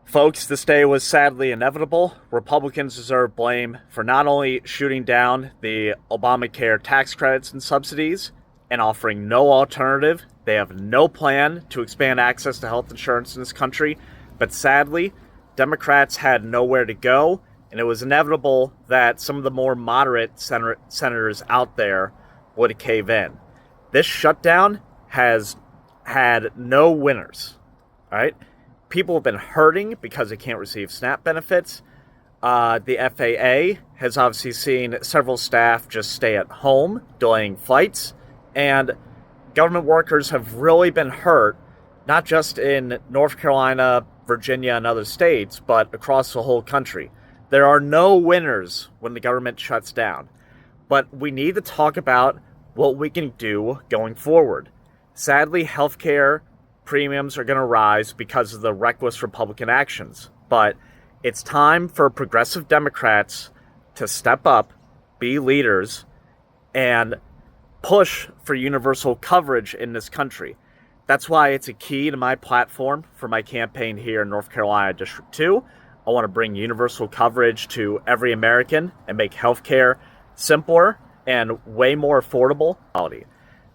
Folks, this day was sadly inevitable. Republicans deserve blame for not only shooting down the Obamacare tax credits and subsidies and offering no alternative, they have no plan to expand access to health insurance in this country, but sadly, Democrats had nowhere to go, and it was inevitable that some of the more moderate senators out there would cave in. This shutdown has had no winners, all right? People have been hurting because they can't receive SNAP benefits. The FAA has obviously seen several staff just stay at home, delaying flights. And government workers have really been hurt, not just in North Carolina, Virginia, and other states, but across the whole country. There are no winners when the government shuts down. But we need to talk about what we can do going forward. Sadly, healthcare premiums are going to rise because of the reckless Republican actions. But it's time for progressive Democrats to step up, be leaders, and push for universal coverage in this country. That's why it's a key to my platform for my campaign here in North Carolina District 2. I want to bring universal coverage to every American and make healthcare simpler and way more affordable.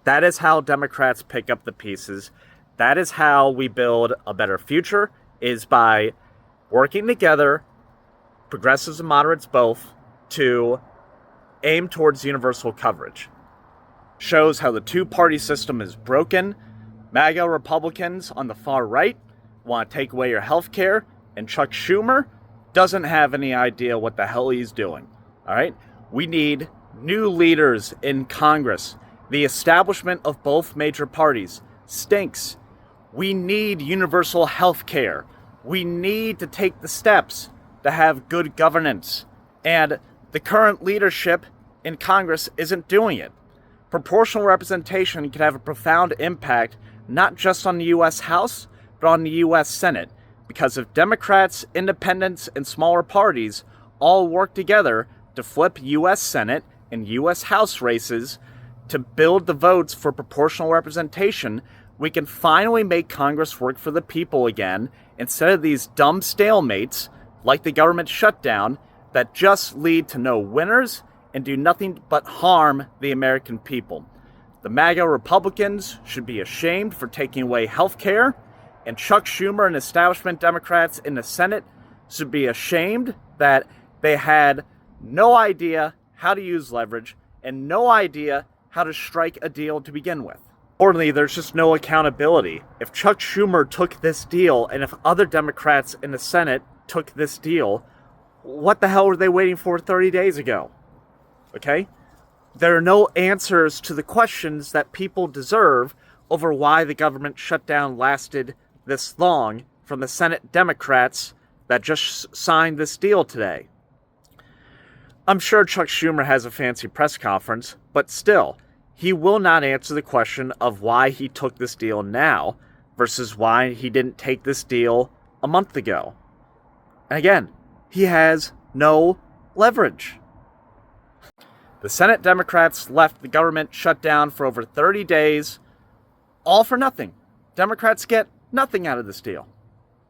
That is how Democrats pick up the pieces. That is how we build a better future, is by working together, progressives and moderates both, to aim towards universal coverage. Shows how the two-party system is broken. MAGA Republicans on the far right want to take away your health care, and Chuck Schumer doesn't have any idea what the hell he's doing. All right? We need new leaders in Congress. The establishment of both major parties stinks. We need universal health care. We need to take the steps to have good governance. And the current leadership in Congress isn't doing it. Proportional representation can have a profound impact, not just on the U.S. House, but on the U.S. Senate. Because if Democrats, independents, and smaller parties all work together to flip U.S. Senate and U.S. House races to build the votes for proportional representation, we can finally make Congress work for the people again, instead of these dumb stalemates like the government shutdown that just lead to no winners and do nothing but harm the American people. The MAGA Republicans should be ashamed for taking away health care, and Chuck Schumer and establishment Democrats in the Senate should be ashamed that they had no idea how to use leverage and no idea how to strike a deal to begin with. Importantly, there's just no accountability. If Chuck Schumer took this deal, and if other Democrats in the Senate took this deal, what the hell were they waiting for 30 days ago? Okay? There are no answers to the questions that people deserve over why the government shutdown lasted this long from the Senate Democrats that just signed this deal today. I'm sure Chuck Schumer has a fancy press conference, but still, he will not answer the question of why he took this deal now versus why he didn't take this deal a month ago. And again, he has no leverage. The Senate Democrats left the government shut down for over 30 days, all for nothing. Democrats get nothing out of this deal.